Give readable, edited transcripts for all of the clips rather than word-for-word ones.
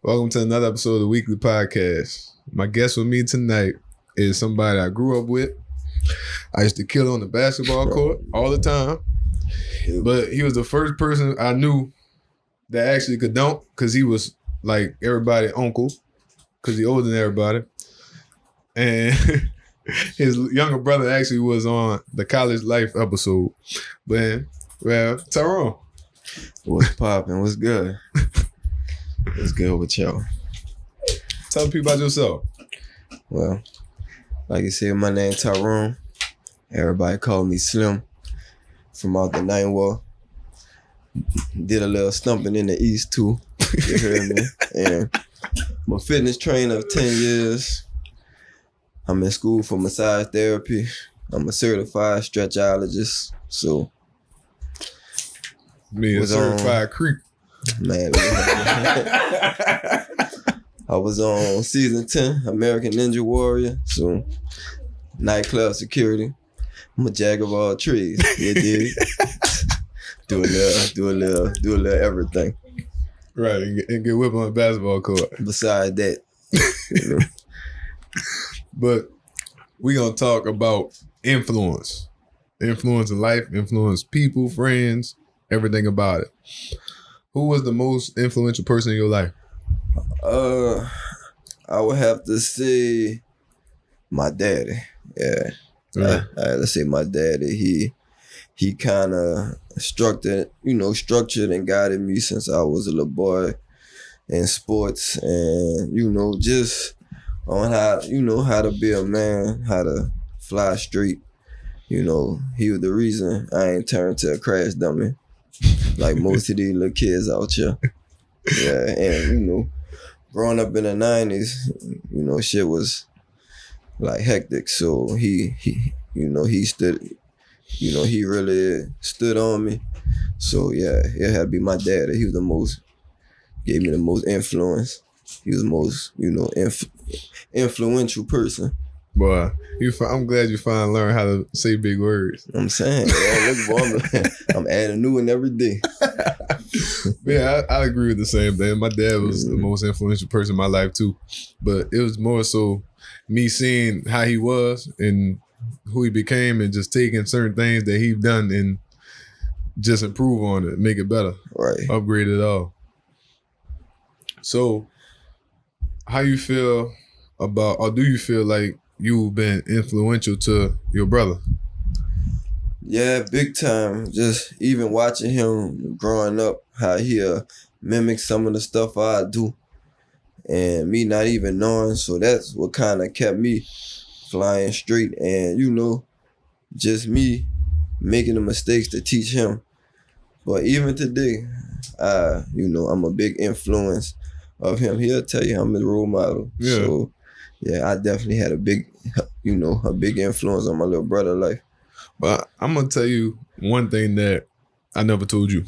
Welcome to another episode of the WeakLEE Podcast. My guest with me tonight is somebody I grew up with. I used to kill on the basketball court all the time. But he was the first person I knew that actually could dunk because he was like everybody's uncle because he older than everybody. And his younger brother actually was on the College Life episode. But, well, Tyrone. What's poppin'? What's good? What's good with y'all? Tell people about yourself. Well, like you said, my name Tyrone. Everybody call me Slim. From out the 9th Ward. Did a little stumping in the East too. You heard me? And I'm a fitness trainer of 10 years. I'm in school for massage therapy. I'm a certified stretchologist. So me a certified creep. Man, I was on season 10, American Ninja Warrior. So nightclub security. I'm a jack of all trades. You dig? do a little everything. Right, and get whipped on the basketball court. Besides that, you know. But we gonna talk about influence in life, influence people, friends, everything about it. Who was the most influential person in your life? I would have to say my daddy. Yeah. Right. Let's say my daddy. He kind of structured and guided me since I was a little boy in sports, and just on how to be a man, how to fly straight. He was the reason I ain't turned to a crash dummy like most of these little kids out here. Yeah, and growing up in the 90s, shit was like hectic. So he stood, he really stood on me. So yeah, it had to be my dad. He was gave me the most influence. He was the most, influential person. Boy, I'm glad you finally learned how to say big words. I'm saying, I'm adding new one every day. Yeah, I agree with the same thing. My dad was the most influential person in my life too. But it was more so me seeing how he was and who he became and just taking certain things that he'd done and just improve on it, make it better. Right. Upgrade it all. So, how you feel about, or do you feel like you've been influential to your brother? Yeah, big time. Just even watching him growing up, how he mimic some of the stuff I do and me not even knowing. So that's what kind of kept me flying straight, and just me making the mistakes to teach him. But even today, I'm a big influence of him. He'll tell you I'm his role model. Yeah. So yeah, I definitely had a big influence on my little brother's life. But I'm gonna tell you one thing that I never told you.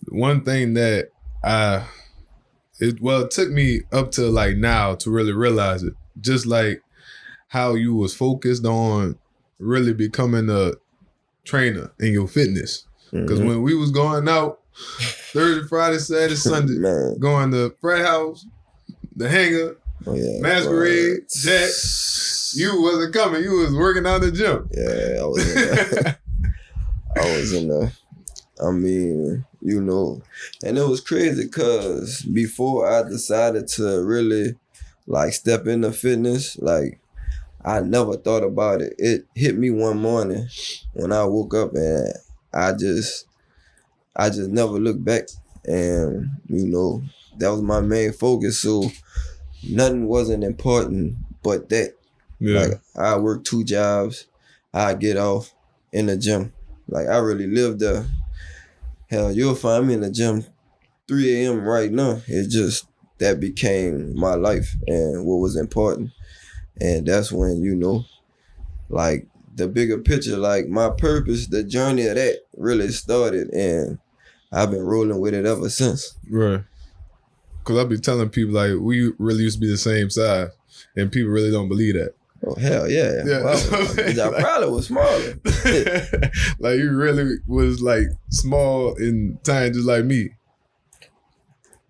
One thing that it took me up to like now to really realize it. Just like how you was focused on really becoming a trainer in your fitness. Because when we was going out Thursday, Friday, Saturday, Sunday, going to frat house, the hangar, masquerade, Jack, you wasn't coming. You was working out the gym. Yeah, I was in there. I mean, and it was crazy because before I decided to really like step into fitness, like I never thought about it. It hit me one morning when I woke up and I just never looked back. And, that was my main focus. So nothing wasn't important but that. Yeah. Like I work 2 jobs. I get off in the gym. Like I really lived there. Hell, you'll find me in the gym 3 a.m. right now. It just, that became my life and what was important. And that's when, like the bigger picture, like my purpose, the journey of that really started, and I've been rolling with it ever since. Right. Because I be telling people like we really used to be the same size and people really don't believe that. Oh, hell yeah. Well, I probably was smaller. Like you really was like small and tiny just like me.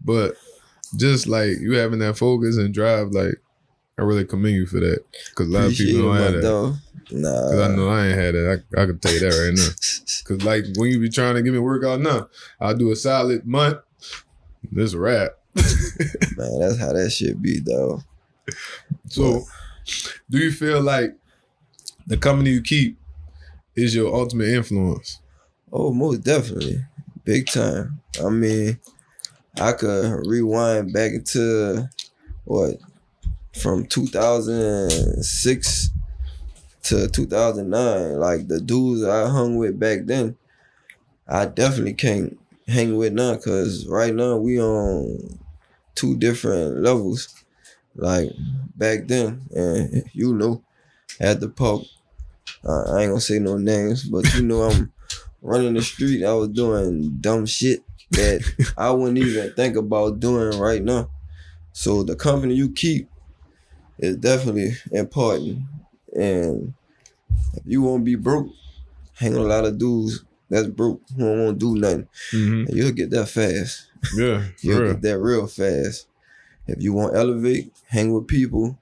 But just like you having that focus and drive, like I really commend you for that. Because a lot of people don't have that. Nah. Because I know I ain't had that. I can tell you that right now. Because like when you be trying to give me a workout now, I'll do a solid month. This a wrap. Man, that's how that shit be, though. So, do you feel like the company you keep is your ultimate influence? Oh, most definitely. Big time. I mean, I could rewind back into, from 2006 to 2009. Like, the dudes I hung with back then, I definitely can't hang with now, because right now we on 2 different levels. Like, back then, and at the park, I ain't gonna say no names, but I'm running the street. I was doing dumb shit that I wouldn't even think about doing right now. So the company you keep is definitely important. And if you won't be broke, hang with a lot of dudes that's broke who don't want to do nothing. And you'll get that fast. Yeah, You'll get that real fast. If you want to elevate, hang with people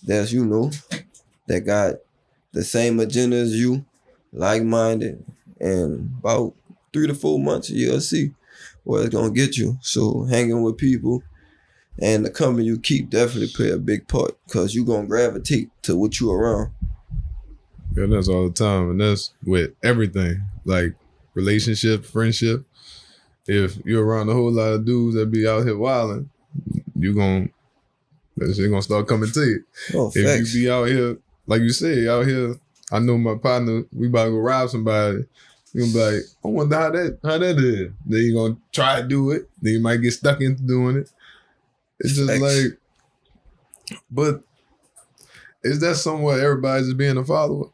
that's, that got the same agenda as you, like-minded, and about 3 to 4 months, you'll see where it's going to get you. So hanging with people and the company you keep definitely play a big part, because you're going to gravitate to what you around. Yeah, that's all the time. And that's with everything, like relationship, friendship. If you're around a whole lot of dudes that be out here wilding, that shit gonna start coming to you. Oh, if facts. You be out here, like you said, out here, I know my partner, we about to go rob somebody. You gonna be like, I wonder how that is. Then you gonna try to do it. Then you might get stuck into doing it. It's just Facts. like, but is that somewhere everybody's just being a follower?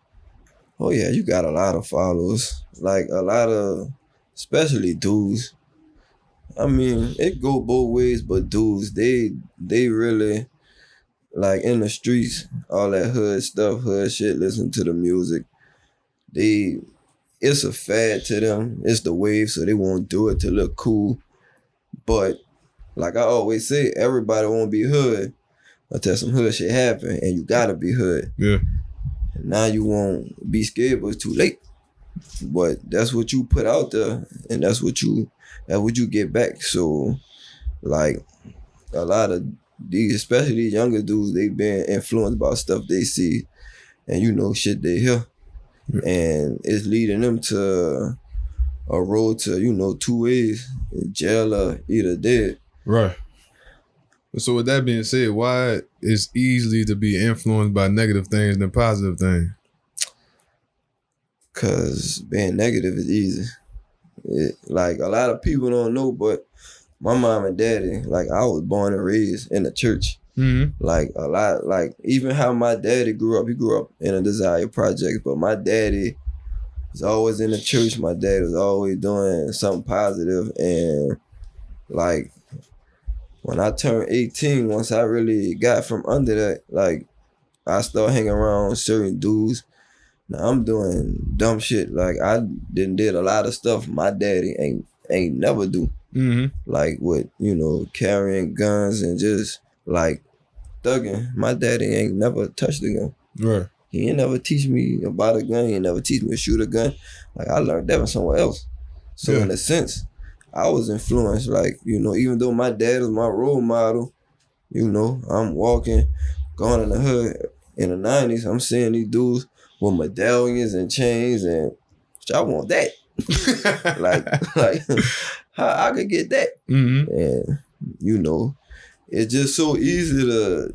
Oh yeah, you got a lot of followers. Like a lot of, especially dudes. I mean, it go both ways, but dudes, they really, like in the streets, all that hood stuff, hood shit, listen to the music. It's a fad to them. It's the wave, so they won't do it to look cool. But like I always say, everybody won't be hood until some hood shit happen, and you gotta be hood. Yeah. And now you won't be scared, but it's too late. But that's what you put out there, and that's what you get back. So, like, a lot of these, especially these younger dudes, they've been influenced by stuff they see and shit they hear. Yeah. And it's leading them to a road to 2 ways, jail or either dead. Right. So with that being said, why it's easy to be influenced by negative things than positive things? Because being negative is easy. Like, a lot of people don't know, but my mom and daddy, like, I was born and raised in the church. Mm-hmm. Like, a lot, like, even how my daddy grew up, he grew up in a Desire Project, but my daddy was always in the church. My dad was always doing something positive. And, like, when I turned 18, once I really got from under that, like, I started hanging around certain dudes. Now I'm doing dumb shit. Like, I did a lot of stuff my daddy ain't never do. Mm-hmm. Like with, carrying guns and just like thugging. My daddy ain't never touched a gun. Right. He ain't never teach me about a gun. He ain't never teach me to shoot a gun. Like, I learned that from somewhere else. So in a sense, I was influenced. Like, even though my dad was my role model, I'm walking, going in the hood in the 90s, I'm seeing these dudes with medallions and chains, and I want that. like how I could get that. Mm-hmm. And it's just so easy to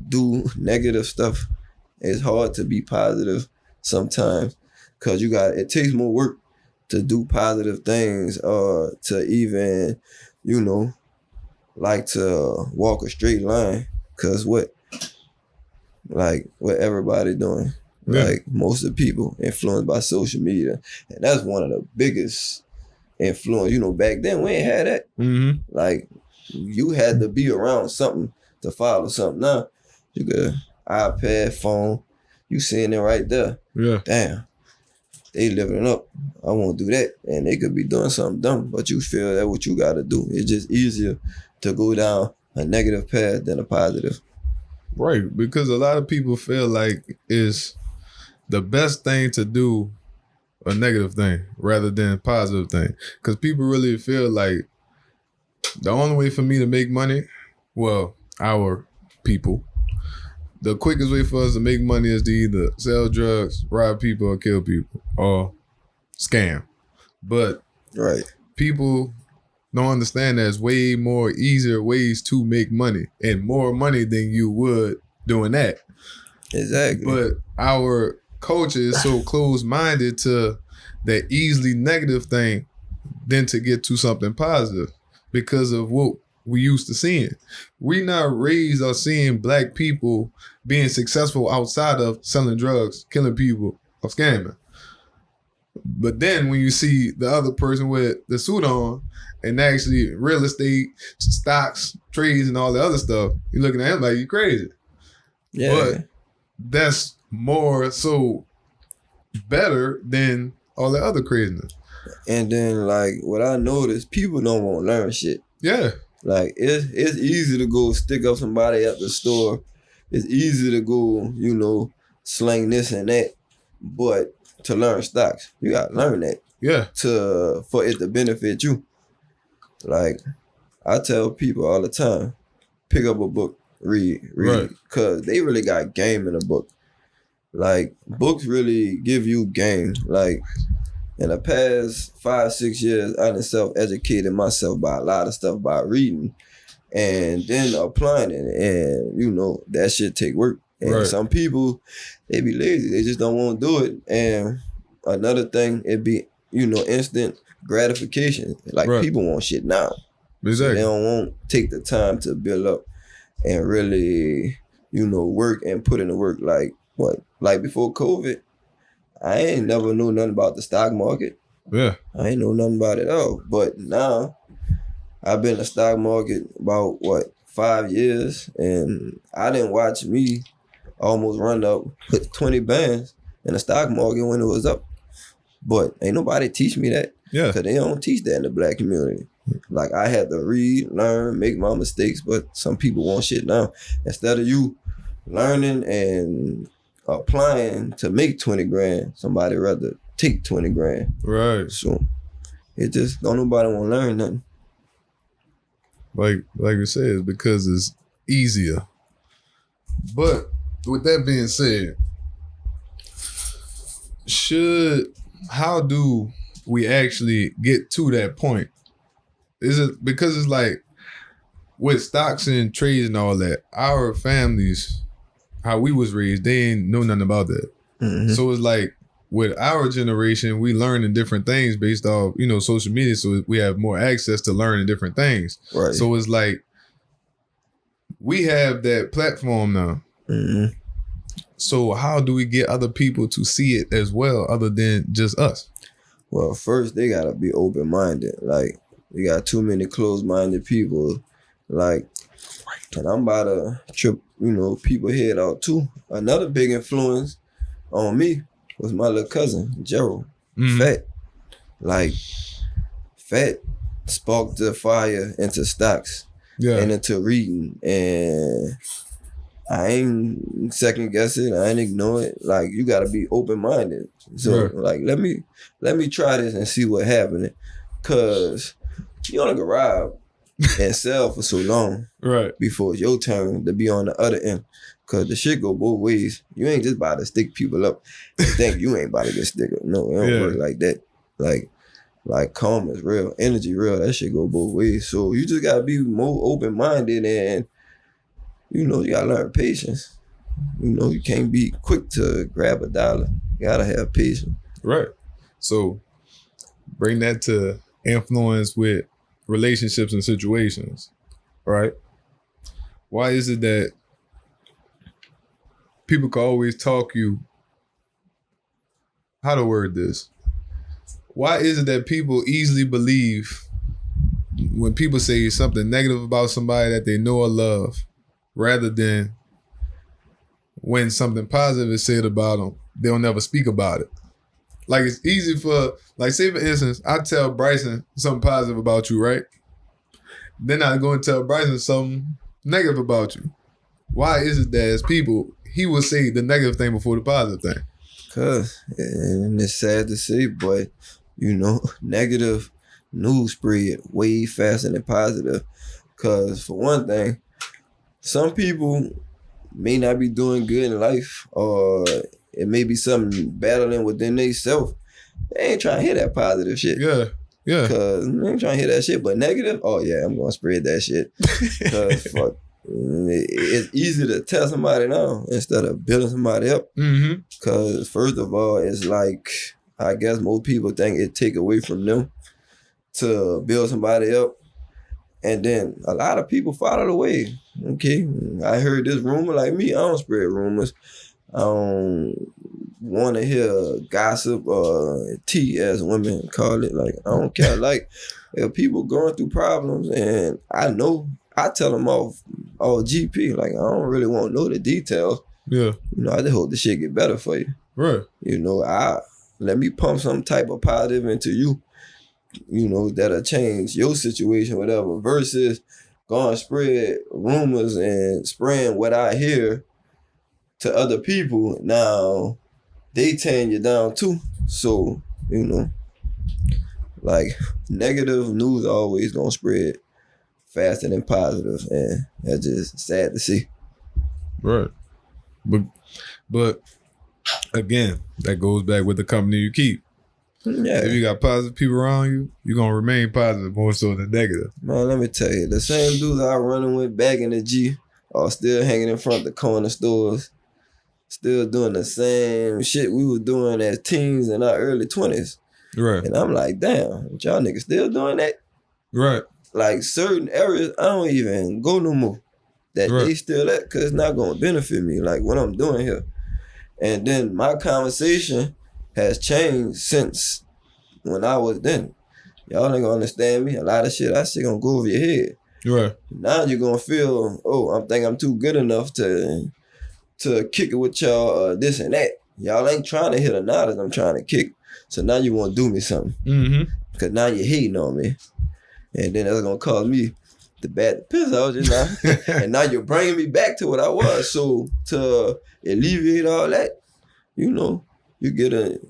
do negative stuff. It's hard to be positive sometimes, because it takes more work to do positive things, or to even like to walk a straight line. Because what everybody doing. Yeah. Like, most of the people influenced by social media. And that's one of the biggest influence. Back then we ain't had that. Mm-hmm. Like, you had to be around something to follow something. Now, you got iPad, phone, you seeing it right there. Yeah. Damn. They living it up. I won't do that. And they could be doing something dumb, but you feel that what you gotta do. It's just easier to go down a negative path than a positive. Right, because a lot of people feel like it's the best thing to do a negative thing rather than a positive thing. Because people really feel like the only way for me to make money, well, our people, the quickest way for us to make money is to either sell drugs, rob people, or kill people, or scam. But right, people don't understand there's way more easier ways to make money and more money than you would doing that. Exactly. But our culture is so closed-minded to that easily negative thing than to get to something positive because of what we used to seeing. We not raised or seeing black people being successful outside of selling drugs, killing people, or scamming. But then when you see the other person with the suit on and actually real estate, stocks, trades, and all the other stuff, you're looking at him like you crazy. Yeah. But that's more so better than all the other craziness. And then, like, what I noticed, people don't want to learn shit. Yeah. Like, it's easy to go stick up somebody at the store. It's easy to go, slang this and that. But to learn stocks, you got to learn that. Yeah. For it to benefit you. Like, I tell people all the time, pick up a book, read. Right. Because they really got game in a book. Like, books really give you game. Like, in the past 5-6 years, I done self-educated myself by a lot of stuff by reading and then applying it. And, that shit take work. And some people, they be lazy. They just don't want to do it. And another thing, it be, instant gratification. Like, people want shit now. Exactly. They don't want to take the time to build up and really, work and put in the work. Like, what? Like, before COVID, I ain't never knew nothing about the stock market. Yeah. I ain't know nothing about it at all. But now, I've been in the stock market about, 5 years, and I didn't watch me almost run up, put 20 bands in the stock market when it was up. But ain't nobody teach me that. Yeah. Because they don't teach that in the black community. Like, I had to read, learn, make my mistakes, but some people want shit now. Instead of you learning and applying to make 20 grand, somebody rather take 20 grand. Right. So it just don't nobody want to learn nothing. Like we said, it's because it's easier. But with that being said, how do we actually get to that point? Is it because it's like with stocks and trades and all that, our families, how we was raised, they ain't know nothing about that. Mm-hmm. So it's like with our generation, we learning different things based off, social media. So we have more access to learning different things. Right. So it's like we have that platform now. Mm-hmm. So how do we get other people to see it as well, other than just us? Well, first they gotta be open-minded. Like, you got too many closed-minded people. Like, and I'm about to trip, people head out too. Another big influence on me was my little cousin, Gerald. Mm-hmm. Fat sparked the fire into stocks and into reading. And I ain't second guess it. I ain't ignore it. Like, you gotta be open-minded. So like, let me try this and see what happened. Cause you only can rob and sell for so long before it's your turn to be on the other end. Cause the shit go both ways. You ain't just about to stick people up and think you ain't about to get stick up. No, it don't work like that. Like karma is real, energy real. That shit go both ways. So you just gotta be more open-minded and you gotta learn patience. You can't be quick to grab a dollar. You gotta have patience. Right. So bring that to influence with relationships and situations, right? Why is it that people can always talk you, how to word this? Why is it that people easily believe when people say something negative about somebody that they know or love, rather than when something positive is said about them, they'll never speak about it? Like, it's easy for, like, say for instance, I tell Bryson something positive about you, right? then I go and tell Bryson something negative about you. Why is it that as people, he will say the negative thing before the positive thing? Cause, and it's sad to say, but negative news spread way faster than positive. Cause for one thing, some people may not be doing good in life, or it may be something battling within themselves. They ain't trying to hear that positive shit. Yeah. Cause they ain't trying to hear that shit. But negative, oh yeah, I'm gonna spread that shit. Cause fuck, it's easy to tell somebody no instead of building somebody up. Mm-hmm. Cause first of all, it's like, I guess most people think it take away from them to build somebody up. And then a lot of people follow the way. Okay, I heard this rumor. Like me, I don't spread rumors. I don't want to hear gossip or tea, as women call it. Like, I don't care. Like, if people going through problems, and I know, I tell them off GP. Like, I don't really want to know the details. Yeah. I just hope the shit get better for you. Right. Let me pump some type of positive into you. That'll change your situation, whatever, versus going to spread rumors and spraying what I hear to other people. Now, they tearing you down too. So, like, negative news always going to spread faster than positive, and that's just sad to see. Right. But again, that goes back with the company you keep. Yeah. If you got positive people around you, you're going to remain positive more so than negative. Man, let me tell you, the same dudes I was running with back in the G are still hanging in front of the corner stores, still doing the same shit we were doing as teens in our early 20s. Right. And I'm like, damn, y'all niggas still doing that? Right. Like, certain areas, I don't even go no more. That Right. they still at, because it's not going to benefit me, like what I'm doing here. And then my conversation has changed since when I was then. Y'all ain't gonna understand me. A lot of shit, that shit gonna go over your head. Right. Now you're gonna feel, I think I'm too good enough to kick it with y'all, this and that. Y'all ain't trying to hit a knot as I'm trying to kick. So now you wanna do me something. Mm-hmm. Because now you're hating on me. And then that's gonna cause me to bat the piss out just now. And now you're bringing me back to what I was. So to alleviate all that, you get a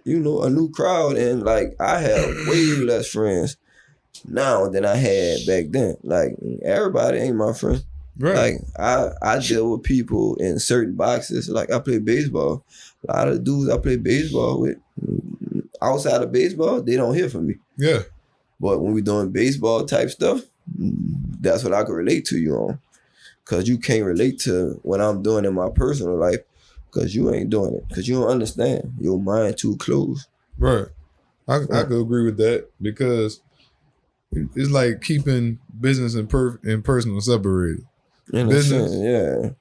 new crowd, and like, I have way less friends now than I had back then. Like, everybody ain't my friend. Right. Like, I deal with people in certain boxes. Like, I play baseball. A lot of dudes I play baseball with, outside of baseball, they don't hear from me. Yeah. But when we doing baseball type stuff, that's what I can relate to you on. Because you can't relate to what I'm doing in my personal life, because you ain't doing it. Because you don't understand. Your mind too closed. Right. I could agree with that, because it's like keeping business and personal separated. In business, yeah.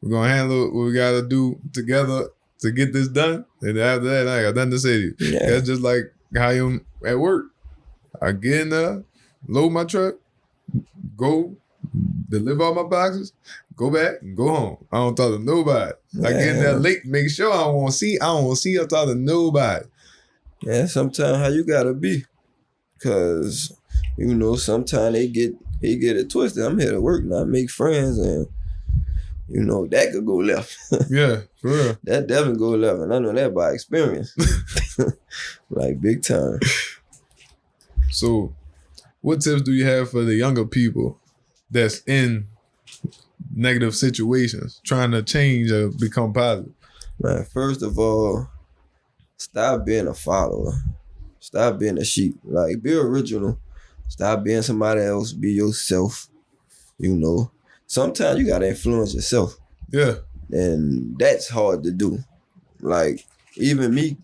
We're going to handle what we got to do together to get this done. And after that, I got nothing to say to you. Yeah. That's just like how I'm at work. I get in there, load my truck, go deliver all my boxes, go back and go home. I don't talk to nobody. I get in there late, make sure I don't want to see or talk to nobody. Yeah, sometimes how you gotta be. Cause, sometimes they get it twisted. I'm here to work, not make friends, and that could go left. Yeah, for real. That definitely go left, and I know that by experience. Like, big time. So, what tips do you have for the younger people that's in negative situations, trying to change or become positive? Man, first of all, stop being a follower. Stop being a sheep. Like, be original. Stop being somebody else. Be yourself. Sometimes you gotta influence yourself. Yeah. And that's hard to do. Like, even me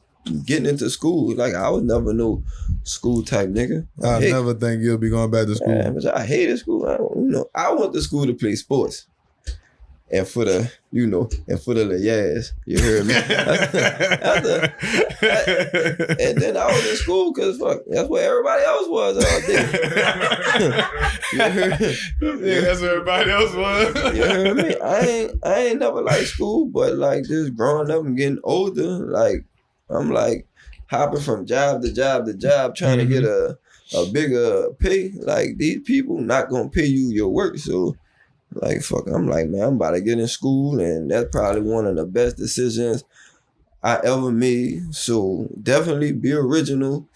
getting into school, like, I was never no school type nigga. I never think you'll be going back to school. Man, but I hated school. I went to school to play sports. And for the, yes, you heard me. And then I was in school because that's where everybody else was all day. Yeah, that's where everybody else was. You heard me? I ain't never liked school, but like, just growing up and getting older, like, I'm like hopping from job to job to job, trying to get a a bigger pay, like these people not gonna pay you your work. So like fuck, I'm like, man, I'm about to get in school, and that's probably one of the best decisions I ever made. So definitely be original.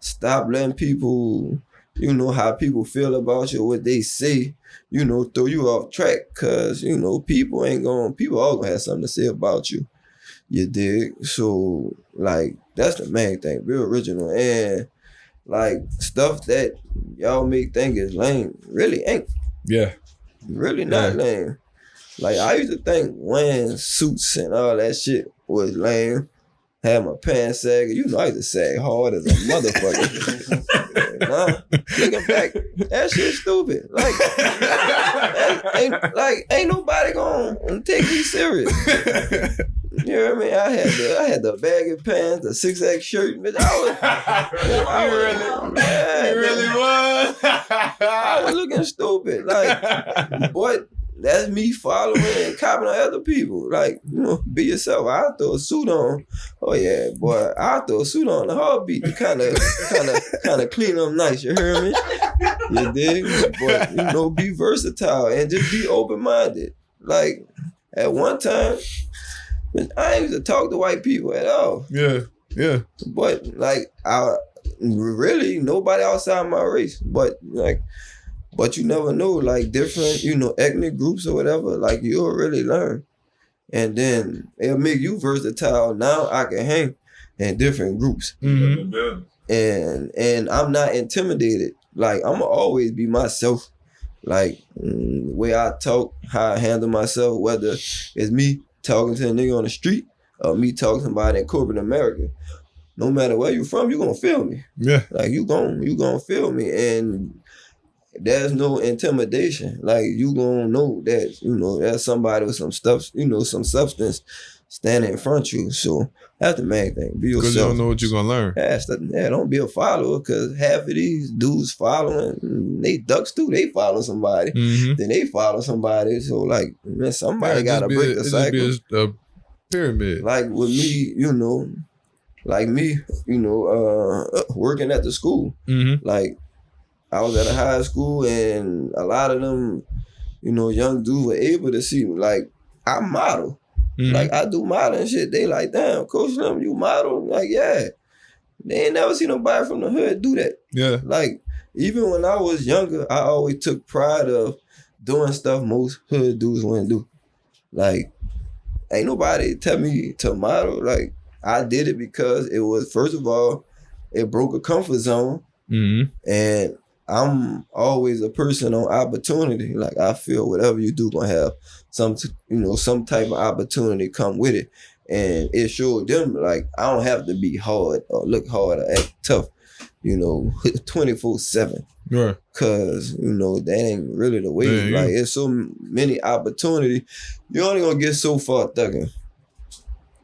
Stop letting people, how people feel about you, what they say, throw you off track. Cause, people all gonna have something to say about you. You dig? So like, that's the main thing. Be original. And like stuff that y'all may think is lame really ain't. Yeah. Really not lame. Like I used to think wearing suits and all that shit was lame. Had my pants sagging. I used to sag hard as a motherfucker. Nah, looking back, that shit stupid. Like, ain't nobody gonna take me serious. You know what I mean? I had the baggy pants, the 6X shirt, bitch. I was looking stupid. Like, what? That's me following and copying on other people. Like, be yourself. I'll throw a suit on. Oh yeah, boy, I'll throw a suit on the heartbeat to kind of clean up nice. You hear me? You dig? But be versatile and just be open-minded. Like, at one time, I ain't used to talk to white people at all. Yeah. But like, I really nobody outside my race. But you never know, like different, ethnic groups or whatever, like you'll really learn. And then it'll make you versatile. Now I can hang in different groups. Mm-hmm. And I'm not intimidated. Like I'm gonna always be myself. Like the way I talk, how I handle myself, whether it's me talking to a nigga on the street or me talking to somebody in corporate America. No matter where you from, you gonna feel me. Yeah. Like you gonna feel me. And there's no intimidation. Like you gonna know that, there's somebody with some stuff, some substance standing in front of you. So that's the main thing. Be yourself. Because you don't know what you're gonna learn. Don't be a follower, because half of these dudes following, they ducks too. They follow somebody. Mm-hmm. Then they follow somebody. So like, man, somebody gotta break the cycle. Just be a pyramid. Like with me, working at the school. Mm-hmm. Like, I was at a high school and a lot of them, young dudes were able to see me. Like, I model. Mm-hmm. Like, I do modeling shit. They like, damn, Coach Slim, you model? I'm like, yeah. They ain't never seen nobody from the hood do that. Yeah. Like, even when I was younger, I always took pride of doing stuff most hood dudes wouldn't do. Like, ain't nobody tell me to model. Like, I did it because it was, first of all, it broke a comfort zone. Mm-hmm. And I'm always a person on opportunity. Like I feel whatever you do gonna have some type of opportunity come with it. And it showed them like I don't have to be hard or look hard or act tough, 24/7. Right. Cause that ain't really the way. Yeah, like it's so many opportunities. You're only gonna get so far thugging.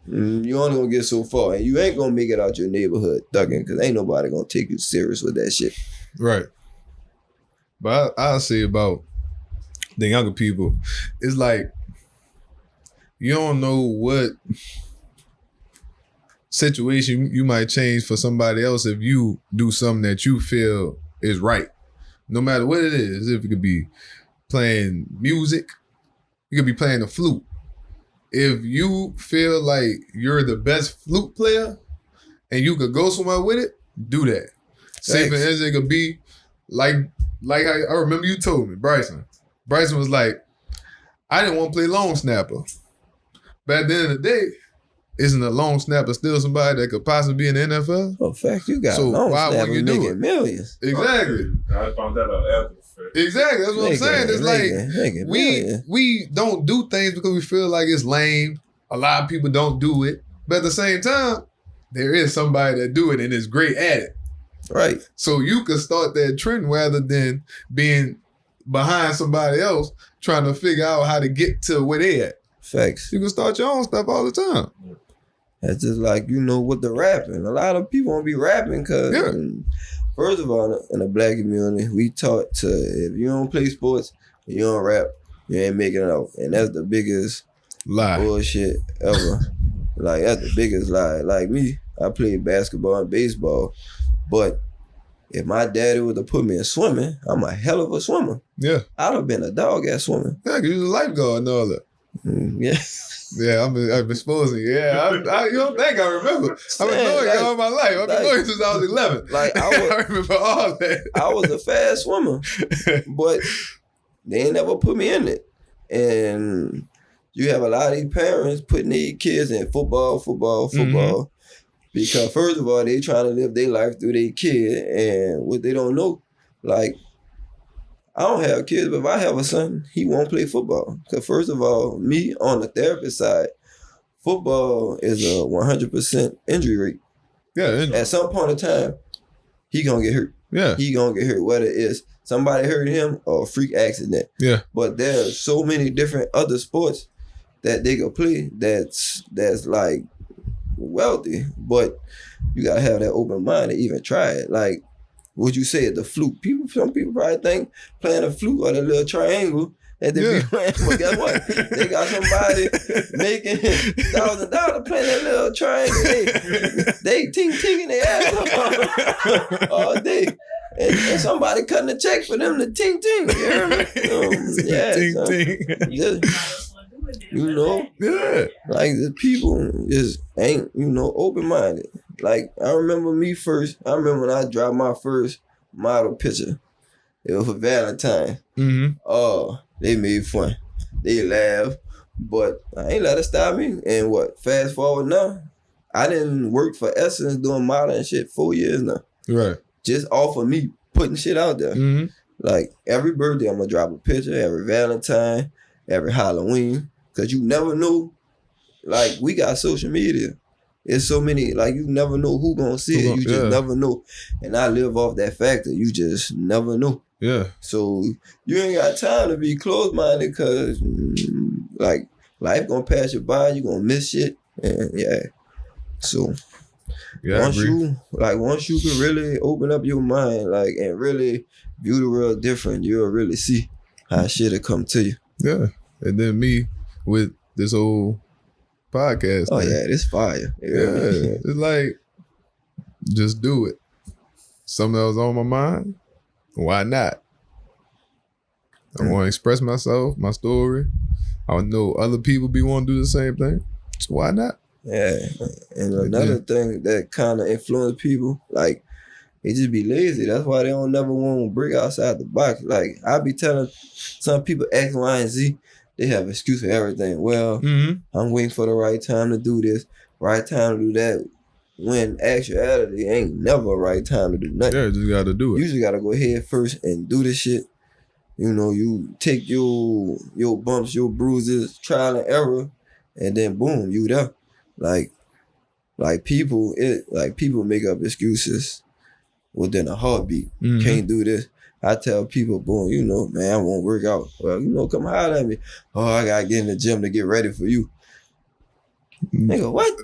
You only gonna get so far, and you ain't gonna make it out your neighborhood thugging, cause ain't nobody gonna take you serious with that shit. Right. But I'll say about the younger people, it's like you don't know what situation you might change for somebody else if you do something that you feel is right. No matter what it is. If it could be playing music, you could be playing the flute. If you feel like you're the best flute player and you could go somewhere with it, do that. Say for instance, it could be like I remember you told me, Bryson. Bryson was like, I didn't want to play long snapper. But at the end of the day, isn't a long snapper still somebody that could possibly be in the NFL? Oh, fact, you got long snapper making millions. Exactly. I found that out after. Exactly. That's what I'm saying. It's like we don't do things because we feel like it's lame. A lot of people don't do it. But at the same time, there is somebody that do it and is great at it. Right. So you could start that trend rather than being behind somebody else trying to figure out how to get to where they at. Facts. You can start your own stuff all the time. That's just like, with the rapping. A lot of people won't be rapping because, first of all, in the black community, we taught to, if you don't play sports, you don't rap, you ain't making it out. And that's the biggest lie bullshit ever. Like, that's the biggest lie. Like me, I played basketball and baseball, but if my daddy would have put me in swimming, I'm a hell of a swimmer. Yeah. I'd have been a dog at swimming. Yeah, 'cause you was a lifeguard and all that. Yeah. Yeah, I'm exposing you. Yeah, you don't think I remember. I've been knowing you all my life. I've been knowing you since I was 11. Like I remember all that. I was a fast swimmer, but they ain't never put me in it. And you have a lot of these parents putting these kids in football. Mm-hmm. Because first of all, they trying to live their life through their kid, and what they don't know, like, I don't have kids, but if I have a son, he won't play football. Because first of all, me on the therapist side, football is a 100% injury rate. Yeah. At some point in time, he gonna get hurt. Yeah. He gonna get hurt, whether it's somebody hurt him or a freak accident. Yeah. But there's so many different other sports that they can play that's like wealthy, but you gotta have that open mind to even try it. Like, what you say, the flute. Some people probably think playing a flute or the little triangle that they be playing, but guess what? They got somebody making $1,000 playing that little triangle. They ting-tinging their ass up all day. And somebody cutting a check for them to ting-ting. You hear me? Yeah. Ting-ting. You know? Yeah. Like, the people just ain't, open-minded. Like, I remember when I dropped my first model picture. It was for Valentine. Mm-hmm. Oh, they made fun. They laughed. But I ain't let it stop me. And fast forward now, I didn't work for Essence doing modeling shit 4 years now. Right. Just off of me putting shit out there. Mm-hmm. Like, every birthday, I'm going to drop a picture. Every Valentine, every Halloween. Because you never know. Like, we got social media. It's so many, like, you never know who gonna see it. You just never know. And I live off that factor. You just never know. Yeah. So you ain't got time to be closed-minded because, like, life gonna pass you by. You gonna miss shit. And, yeah. So once you can really open up your mind, like, and really view the world different, you'll really see how shit'll come to you. Yeah. And then me with this whole podcast. Oh, yeah, this fire. Yeah. It's like, just do it. Something that was on my mind, why not? I want to express myself, my story. I know other people be wanting to do the same thing. So why not? Yeah. And another thing that kind of influence people, like, they just be lazy. That's why they don't never want to break outside the box. Like, I be telling some people X, Y, and Z, they have excuse for everything. Well, I'm waiting for the right time to do this, right time to do that. When actuality ain't never a right time to do nothing. Yeah, just got to do it. You just got to go ahead first and do this shit. You take your bumps, your bruises, trial and error, and then boom, you there. Like people make up excuses within a heartbeat. Can't do this. I tell people, boom, man, I won't work out. Well, come holler at me. Oh, I gotta get in the gym to get ready for you. Nigga, what?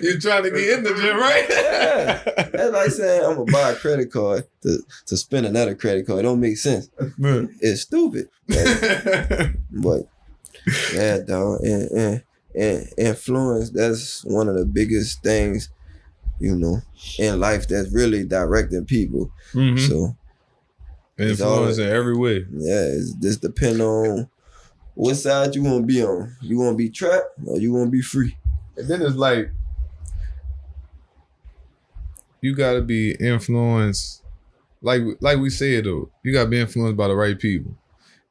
You're trying to get in the gym, right? Yeah. That's like saying I'm gonna buy a credit card to spend another credit card. It don't make sense. It's stupid. But yeah, dog. And influence, that's one of the biggest things, in life that's really directing people. Mm-hmm. So influence in every way. Yeah, it's just depend on what side you want to be on. You want to be trapped or you want to be free? And then it's like, you got to be influenced. Like we said, though, you got to be influenced by the right people.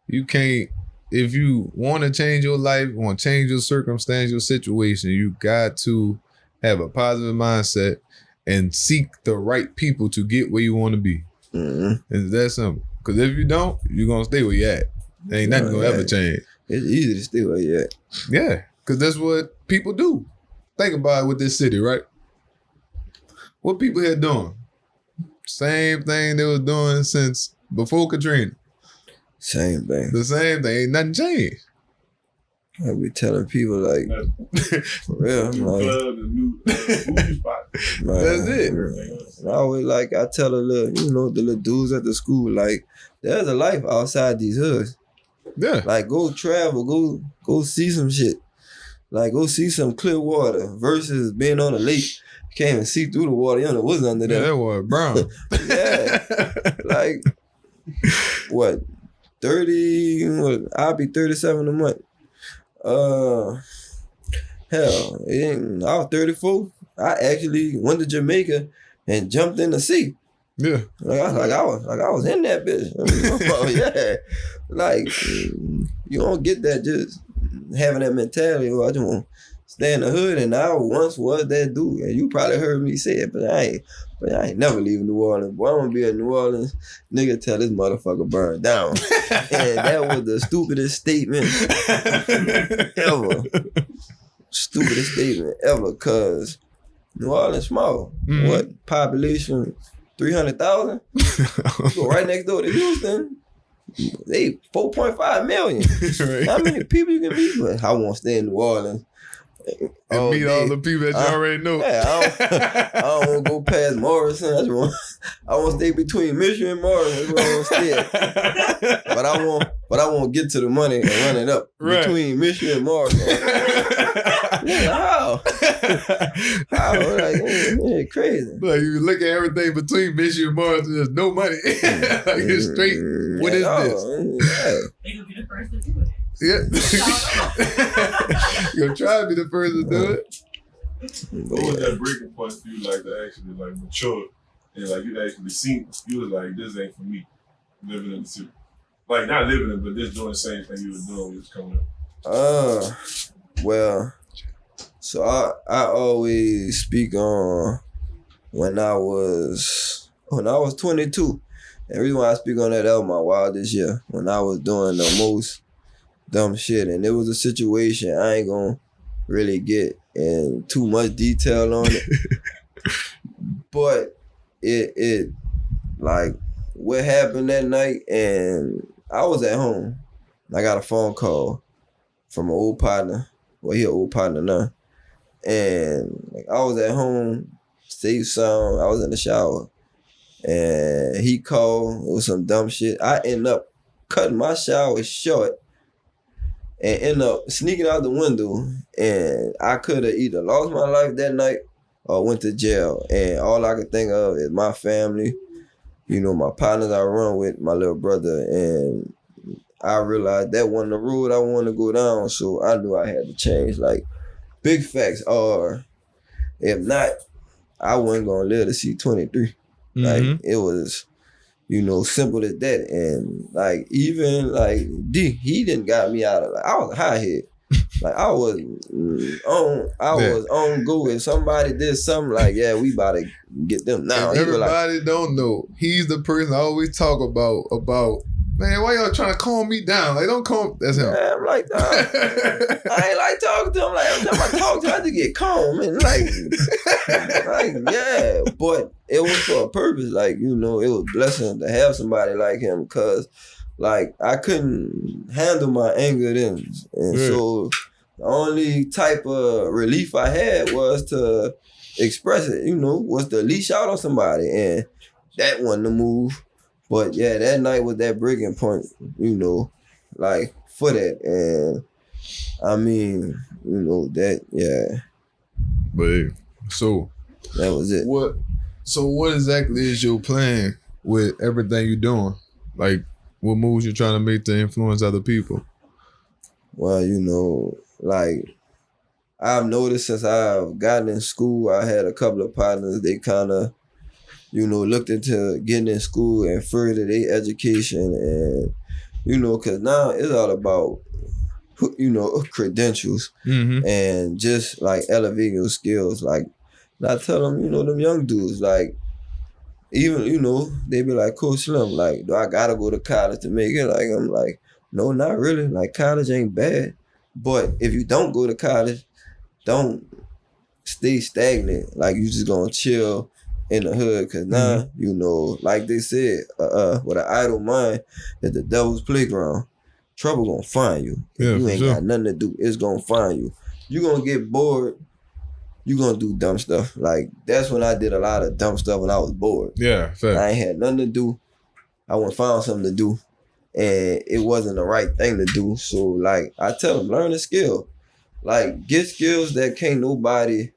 You can't, if you want to change your life, want to change your circumstance, your situation, you got to have a positive mindset and seek the right people to get where you want to be. Mm-hmm. It's that simple. Because if you don't, you're going to stay where you at. Ain't nothing going to ever change. It's easy to stay where you at. Yeah, because that's what people do. Think about it with this city, right? What people here doing? Same thing they was doing since before Katrina. Same thing. The same thing. Ain't nothing changed. I be telling people, like, for real, that's it. I always, like, I tell the little dudes at the school, like, there's a life outside these hoods. Yeah. Like, go travel, go see some shit. Like, go see some clear water versus being on a lake can't even see through the water. You don't know what's under there. Yeah, that was brown. Yeah. Like, what, 30, I'll be 37 a month. Hell, I was 34. I actually went to Jamaica and jumped in the sea. Yeah. I was in that bitch. Oh, yeah. Like, you don't get that just having that mentality. I just want to stay in the hood, and I once was that dude. And you probably heard me say it, but I ain't never leaving New Orleans. Boy, I'm gonna be in New Orleans, nigga, tell this motherfucker burn down. And that was the stupidest statement ever. Stupidest statement ever, cause New Orleans small. Mm-hmm. What population? 300,000? Go right next door to Houston. They 4.5 million. Right. How many people you can meet? But I want to stay in New Orleans. And meet all the people that you already know. Yeah, I don't want to go past Morrison. I want to stay between Mission and Morrison. That's where I want to stay. But I want to get to the money and run it up between Mission and Morrison. How? Like, yeah, crazy. Like, you look at everything between Mission and Morrison, there's no money. Like, it's straight. What is this? Yeah. They could be the first to do it. Yeah. You'll try to be the first to do it. What was that breaking point for you, like, to actually, like, mature and, like, you actually seen, you was like, this ain't for me, living in the city. Like, not living in, but just doing the same thing you was doing when you was coming up. Well, so I always speak on when I was 22. And the reason why I speak on that was my wildest year, when I was doing the most dumb shit. And it was a situation, I ain't gonna really get in too much detail on it. But it like what happened that night, and I was at home. I got a phone call from an old partner. Well, he an old partner now. And like, I was at home, safe sound, I was in the shower. And he called, it was some dumb shit. I end up cutting my shower short and end up sneaking out the window, and I could have either lost my life that night or went to jail. And all I could think of is my family, you know, my partners I run with, my little brother, and I realized that wasn't the road I wanted to go down, so I knew I had to change. Like, big facts are, if not, I wasn't gonna live to see 23. Mm-hmm. Like, it was, you know, simple as that. And like, even like D, he didn't got me out of, like, I was a high head. Like, I was on go. If somebody did something, like, yeah, we about to get them now. Everybody don't know. He's the person I always talk about, man, why y'all trying to calm me down? Like, don't calm. That's him. Yeah, I'm like, I ain't like talking to him. Like, every time I talk to him, I have to get calm. And like, yeah. But it was for a purpose. Like, you know, it was a blessing to have somebody like him, because, like, I couldn't handle my anger then. And so the only type of relief I had was to express it, you know, was to leash out on somebody. And that wasn't the move. But yeah, that night was that breaking point, you know, like, for that. And I mean, you know, that, yeah. But so that was it. What exactly is your plan with everything you're doing? Like, what moves you're trying to make to influence other people? Well, you know, like, I've noticed since I've gotten in school, I had a couple of partners, they kind of, you know, looked into getting in school and further their education. And, you know, because now it's all about, you know, credentials and just, like, elevating your skills. Like, I tell them, you know, them young dudes, like, even, you know, they be like, Coach Slim, like, do I gotta go to college to make it? Like, I'm like, no, not really. Like, college ain't bad. But if you don't go to college, don't stay stagnant. Like, you just gonna chill in the hood, because now, you know, like they said, with an idle mind is the devil's playground. Trouble gonna find you. If you ain't got nothing to do, it's gonna find you. You gonna get bored, you gonna do dumb stuff. Like, that's when I did a lot of dumb stuff when I was bored. Yeah, fair. I ain't had nothing to do. I went found something to do, and it wasn't the right thing to do. So, like, I tell them, learn a skill. Like, get skills that can't nobody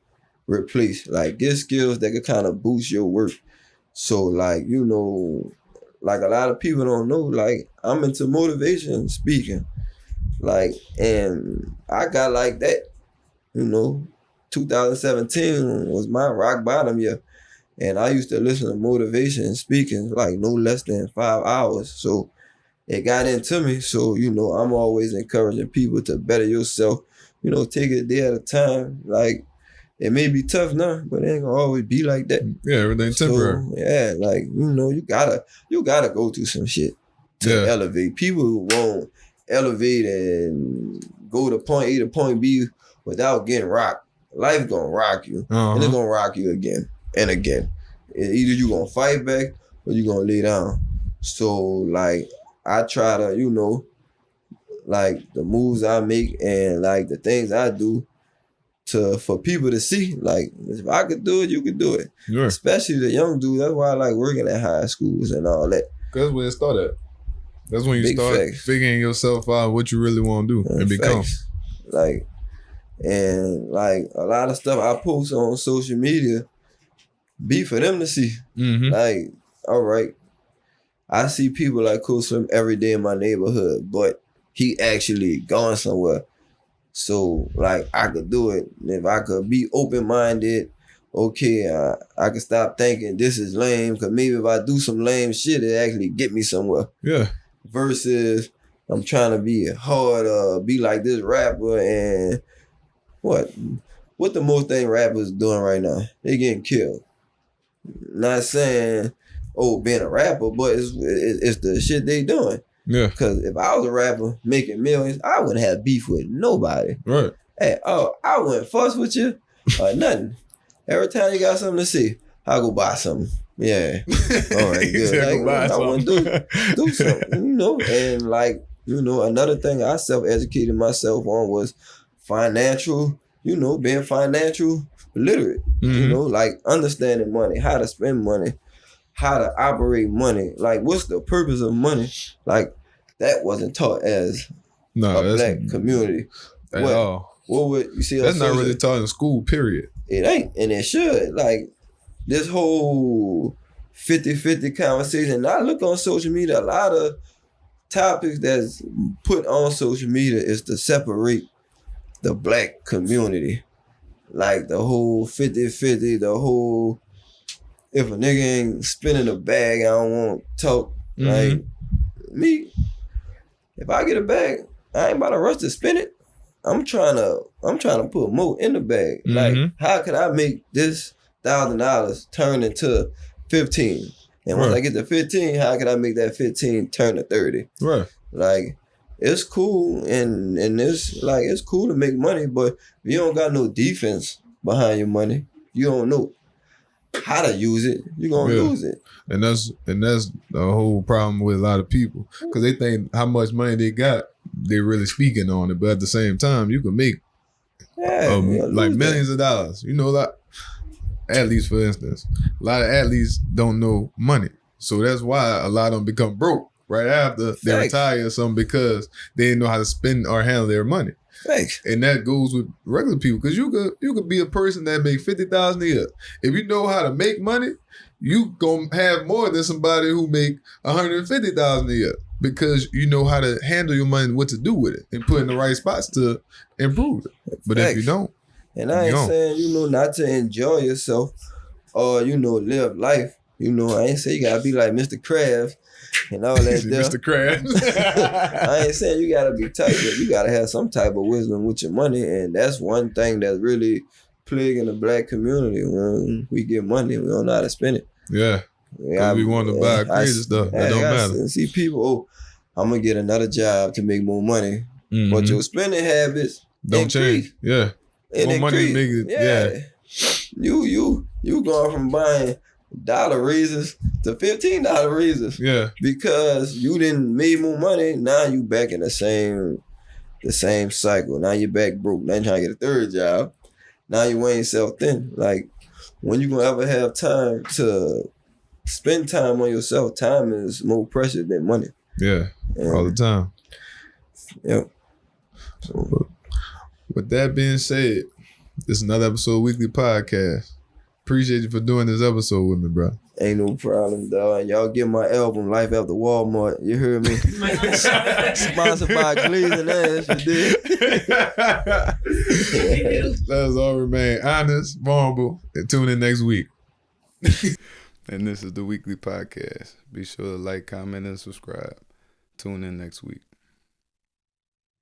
replace. Like, get skills that can kind of boost your work. So, like, you know, like a lot of people don't know, like, I'm into motivation speaking. Like, and I got like that, you know. 2017 was my rock bottom year. And I used to listen to motivation speaking like no less than 5 hours. So it got into me. So, you know, I'm always encouraging people to better yourself. You know, take it a day at a time. Like, it may be tough now, but it ain't gonna always be like that. Yeah, everything's temporary. So, yeah, like, you know, you gotta go through some shit to elevate. People won't elevate and go to point A to point B without getting rocked. Life gonna rock you, and it's gonna rock you again and again. Either you gonna fight back or you gonna lay down. So, like, I try to, you know, like, the moves I make and, like, the things I do for people to see. Like, if I could do it, you could do it. Yeah. Especially the young dudes. That's why I like working at high schools and all that. Because that's where it started. That's when you Big start facts. figuring yourself out what you really want to do and become. Facts. Like, and like a lot of stuff I post on social media be for them to see. Mm-hmm. Like, all right, I see people like Cool Slim every day in my neighborhood, but he actually gone somewhere. So, like, I could do it. If I could be open-minded, okay, I could stop thinking this is lame, because maybe if I do some lame shit, it actually get me somewhere. Yeah. Versus I'm trying to be hard, be like this rapper, and what the most thing rappers doing right now? They getting killed. Not saying, being a rapper, but it's the shit they doing. Yeah. Because if I was a rapper making millions, I wouldn't have beef with nobody. Right. Hey, I wouldn't fuss with you or nothing. Every time you got something to see, I'll go buy something. Yeah. All right, good. Like, I want to do something, you know? And, like, you know, another thing I self-educated myself on was financial, you know, being financial literate. Mm-hmm. You know, like, understanding money, how to spend money, how to operate money. Like, what's the purpose of money? Like, that wasn't taught as a black community. At all. What would you see? That's not really taught in school, period. It ain't, and it should. Like, this whole 50-50 conversation. I look on social media, a lot of topics that's put on social media is to separate the black community. Like, the whole 50-50, the whole, if a nigga ain't spinning a bag, I don't want to talk. Mm-hmm. Like, me, if I get a bag, I ain't about to rush to spin it. I'm trying to put more in the bag. Mm-hmm. Like, how can I make this $1,000 turn into 15? And once I get to 15, how can I make that 15 turn to 30? Right. Like, it's cool and it's like, it's cool to make money, but if you don't got no defense behind your money, you don't know how to use it, you're gonna lose it. And that's the whole problem with a lot of people, because they think how much money they got, they're really speaking on it, but at the same time, you can make like millions of dollars. You know, like athletes, for instance, a lot of athletes don't know money, so that's why a lot of them become broke right after they retire or something, because they didn't know how to spend or handle their money. Thanks. And that goes with regular people, because you could be a person that make $50,000 a year. If you know how to make money, you gonna have more than somebody who make $150,000 a year, because you know how to handle your money and what to do with it and put in the right spots to improve it. But if you don't, and I ain't saying, you know, not to enjoy yourself or, you know, live life. You know, I ain't saying you gotta be like Mr. Krabs and all that Mr. Krabs. I ain't saying you gotta be tight, but you gotta have some type of wisdom with your money, and that's one thing that's really plaguing the black community. When we get money, we don't know how to spend it. Yeah. We want to buy crazy stuff. That don't matter. See people, I'm gonna get another job to make more money, but your spending habits don't change. Yeah. More money to make it. Yeah. You going from buying $1 raises to $15 raises. Yeah. Because you didn't make more money. Now you back in the same cycle. Now you're back broke. Now you're trying to get a third job. Now you weighing yourself thin. Like, when you gonna ever have time to spend time on yourself? Time is more precious than money. Yeah. All the time. Yep. So, with that being said, This is another episode of WeakLEE Podcast. Appreciate you for doing this episode with me, bro. Ain't no problem, dog. Y'all get my album, Life After Walmart. You heard me? Sponsored by Gleason Ash, you did. Let us all remain honest, vulnerable, and tune in next week. And this is the WeakLEE Podcast. Be sure to like, comment, and subscribe. Tune in next week.